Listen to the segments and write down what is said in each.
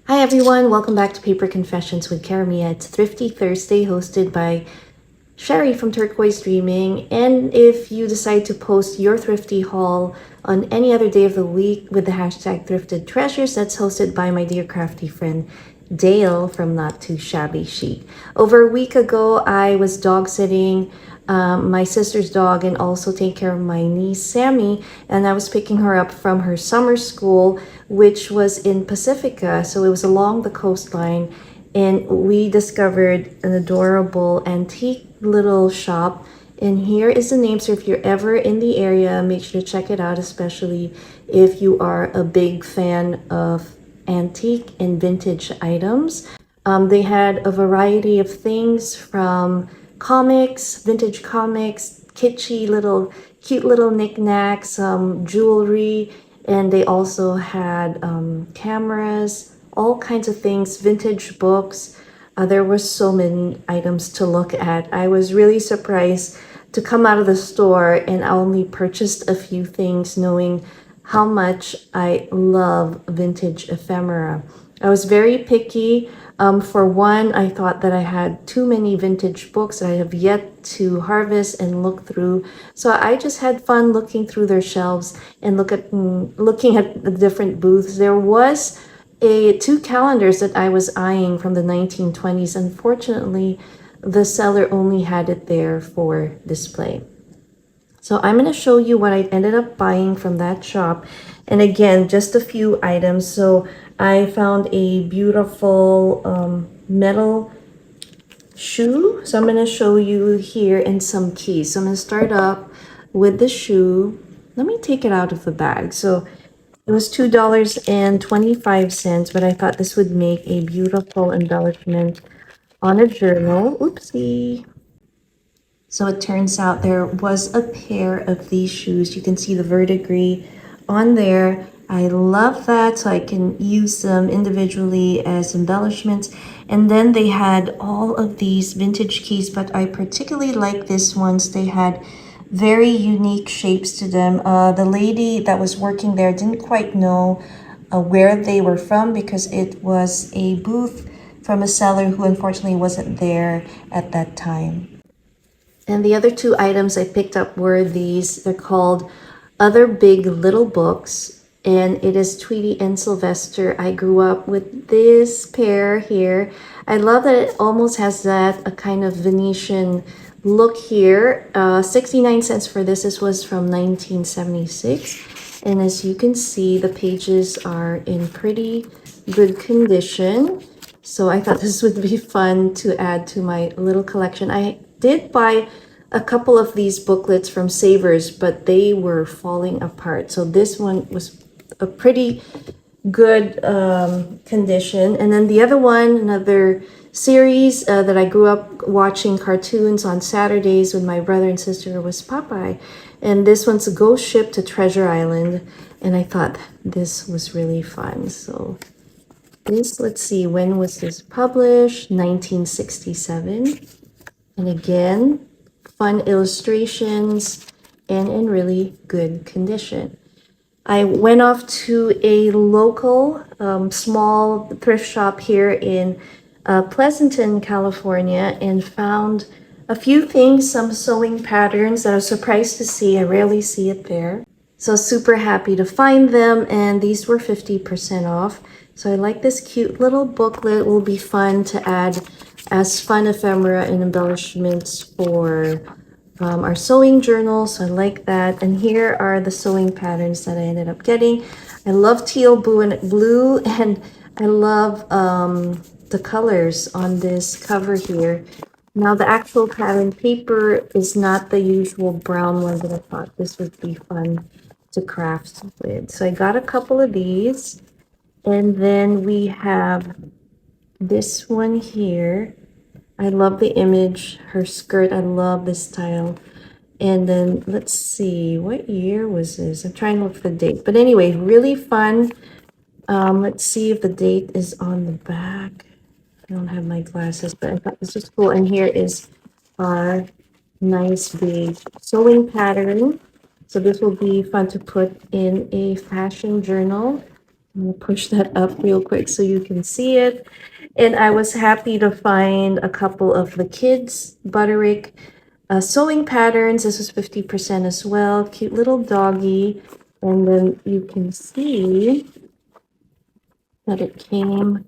Hi everyone, welcome back to Paper Confessions with Karamia. It's Thrifty Thursday hosted by Sherry from Turquoise Dreaming. And if you decide to post your thrifty haul on any other day of the week with the hashtag Thrifted Treasures, that's hosted by my dear crafty friend Dale from Not Too Shabby Chic. Over a week ago, I was dog sitting my sister's dog and also take care of my niece Sammy, and I was picking her up from her summer school, which was in Pacifica, so it was along the coastline, and we discovered an adorable antique little shop. And here is the name, so if you're ever in the area, make sure to check it out, especially if you are a big fan of antique and vintage items. They had a variety of things from comics, vintage comics, kitschy little, cute little knickknacks, jewelry, and they also had cameras, all kinds of things, vintage books. There were so many items to look at. I was really surprised to come out of the store and I only purchased a few things, knowing how much I love vintage ephemera. I was very picky. For one, I thought that I had too many vintage books that I have yet to harvest and look through. So I just had fun looking through their shelves and looking at the different booths. There was two calendars that I was eyeing from the 1920s. Unfortunately, the seller only had it there for display. So I'm going to show you what I ended up buying from that shop. And again, just a few items. So I found a beautiful metal shoe. So I'm going to show you here and some keys. So I'm going to start up with the shoe. Let me take it out of the bag. So it was $2.25, but I thought this would make a beautiful embellishment on a journal. Oopsie. So it turns out there was a pair of these shoes. You can see the verdigris on there. I love that, so I can use them individually as embellishments. And then they had all of these vintage keys, but I particularly like this ones. They had very unique shapes to them. The lady that was working there didn't quite know where they were from because it was a booth from a seller who unfortunately wasn't there at that time. And the other two items I picked up were these. They're called Other Big Little Books, and it is Tweety and Sylvester. I grew up with this pair here. I love that it almost has a kind of Venetian look here. 69 cents for this. This was from 1976. And as you can see, the pages are in pretty good condition. So I thought this would be fun to add to my little collection. I did buy a couple of these booklets from Savers, but they were falling apart. So this one was a pretty good condition. And then the other one, another series that I grew up watching cartoons on Saturdays with my brother and sister, was Popeye. And this one's a Ghost Ship to Treasure Island. And I thought this was really fun. So this, let's see, when was this published? 1967. And again, fun illustrations and in really good condition. I went off to a local small thrift shop here in Pleasanton, California, and found a few things, some sewing patterns that I was surprised to see. I rarely see it there. So super happy to find them, and these were 50% off. So I like this cute little booklet. It will be fun to add as fun ephemera and embellishments for our sewing journal. So I like that. And here are the sewing patterns that I ended up getting. I love teal, blue, and I love the colors on this cover here. Now the actual pattern paper is not the usual brown one, but I thought this would be fun to craft with. So I got a couple of these. And then we have this one here. I love the image, her skirt. I love this style. And then let's see, what year was this? I'm trying to look for the date. But anyway, really fun. Let's see if the date is on the back. I don't have my glasses, but I thought this was cool. And here is our nice big sewing pattern. So this will be fun to put in a fashion journal. I'm gonna push that up real quick so you can see it. And I was happy to find a couple of the kids' Butterick sewing patterns. This was 50% as well. Cute little doggy. And then you can see that it came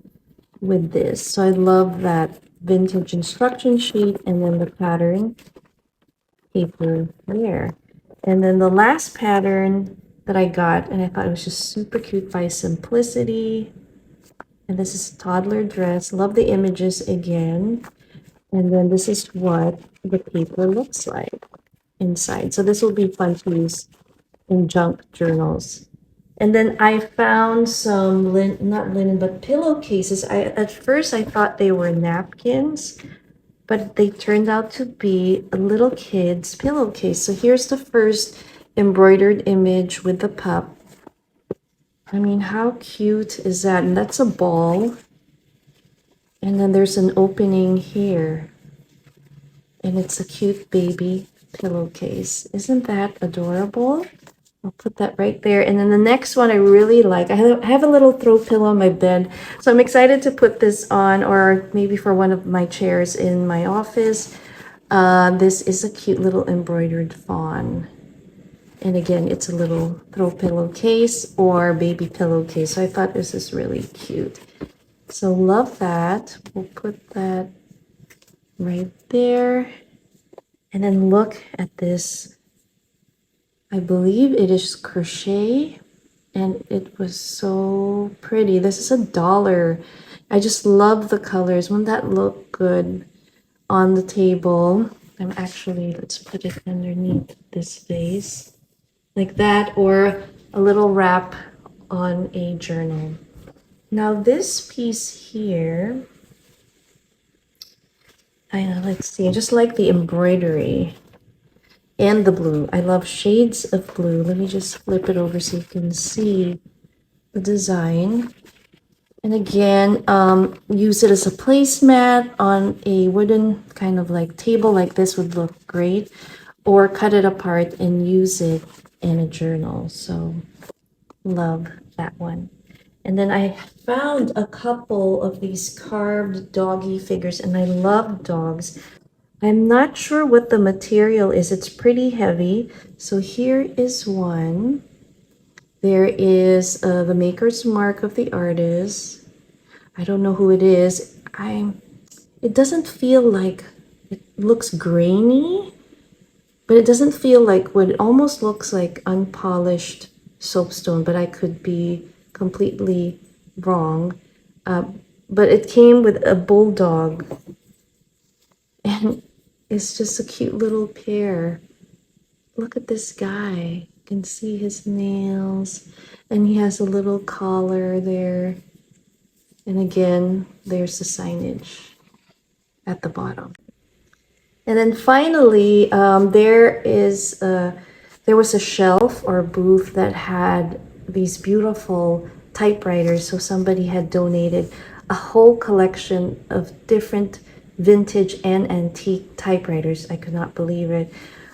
with this. So I love that vintage instruction sheet and then the pattern paper there. And then the last pattern that I got, and I thought it was just super cute, by Simplicity. And this is a toddler dress. Love the images again. And then this is what the paper looks like inside. So this will be fun to use in junk journals. And then I found some not linen, but pillowcases. At first I thought they were napkins, but they turned out to be a little kid's pillowcase. So here's the first embroidered image with the pup. I mean, how cute is that? And that's a ball. And then there's an opening here. And it's a cute baby pillowcase. Isn't that adorable? I'll put that right there. And then the next one I really like. I have a little throw pillow on my bed. So I'm excited to put this on, or maybe for one of my chairs in my office. This is a cute little embroidered fawn. And again, it's a little throw pillowcase or baby pillowcase. So I thought this is really cute. So love that. We'll put that right there. And then look at this. I believe it is crochet, and it was so pretty. This is $1. I just love the colors. Wouldn't that look good on the table? Let's put it underneath this vase like that, or a little wrap on a journal. Now this piece here, let's see, I just like the embroidery and the blue. I love shades of blue. Let me just flip it over so you can see the design. And again, use it as a placemat on a wooden kind of like table like this would look great, or cut it apart and use it in a journal. So love that one. And then I found a couple of these carved doggy figures, and I love dogs. I'm not sure what the material is. It's pretty heavy. So here is one. There is the maker's mark of the artist. I don't know who it is. It doesn't feel like, it looks grainy, but it doesn't feel like wood. It almost looks like unpolished soapstone, but I could be completely wrong. But it came with a bulldog, and it's just a cute little pair. Look at this guy. You can see his nails, and he has a little collar there. And again, there's the signage at the bottom. And then finally, there was a shelf or a booth that had these beautiful typewriters. So somebody had donated a whole collection of different vintage and antique typewriters. I could not believe it.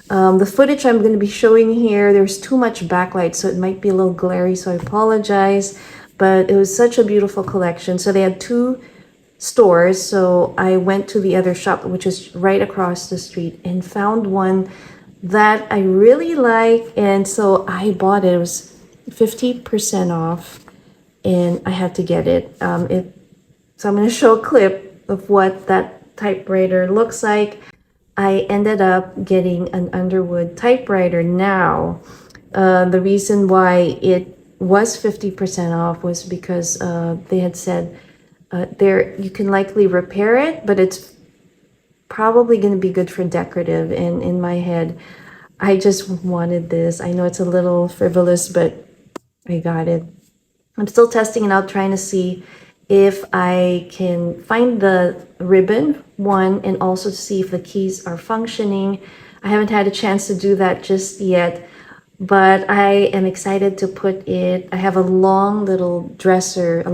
The footage I'm going to be showing here, there's too much backlight, so it might be a little glary, so I apologize. But it was such a beautiful collection. So they had 2 stores. So I went to the other shop, which is right across the street, and found one that I really like. And so I bought it. It was 50% off, and I had to get it. So I'm going to show a clip of what that typewriter looks like. I ended up getting an Underwood typewriter. Now, the reason why it was 50% off was because they had said you can likely repair it, but it's probably going to be good for decorative. And in my head, I just wanted this. I know it's a little frivolous, but I got it. I'm still testing it out, trying to see if I can find the ribbon one, and also see if the keys are functioning. I haven't had a chance to do that just yet, but I am excited to put it. I have a long dresser,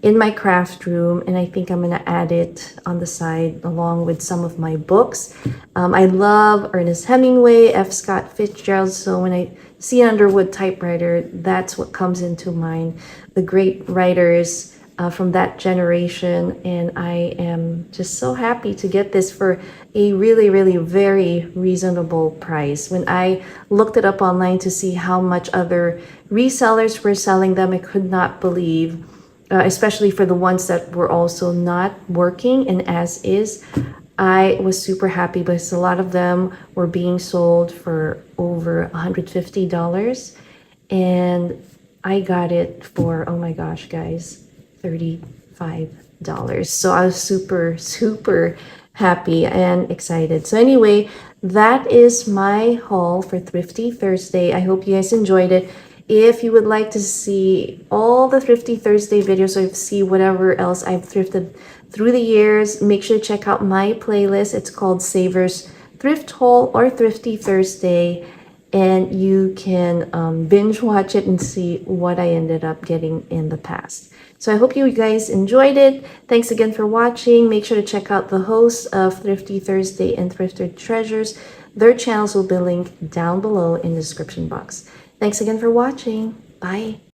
in my craft room, and I think I'm gonna add it on the side along with some of my books. I love Ernest Hemingway, F. Scott Fitzgerald, so when I see an Underwood typewriter, that's what comes into mind. The great writers from that generation, and I am just so happy to get this for a really, really very reasonable price. When I looked it up online to see how much other resellers were selling them, I could not believe, especially for the ones that were also not working and as is. I was super happy because a lot of them were being sold for over $150, and I got it for, oh my gosh, guys, $35. So I was super, super happy and excited. So anyway, that is my haul for Thrifty Thursday. I hope you guys enjoyed it. If you would like to see all the Thrifty Thursday videos or see whatever else I've thrifted through the years, make sure to check out my playlist. It's called Savers Thrift Haul or Thrifty Thursday, and you can binge watch it and see what I ended up getting in the past. So I hope you guys enjoyed it. Thanks again for watching. Make sure to check out the hosts of Thrifty Thursday and Thrifted Treasures. Their channels will be linked down below in the description box. Thanks again for watching. Bye.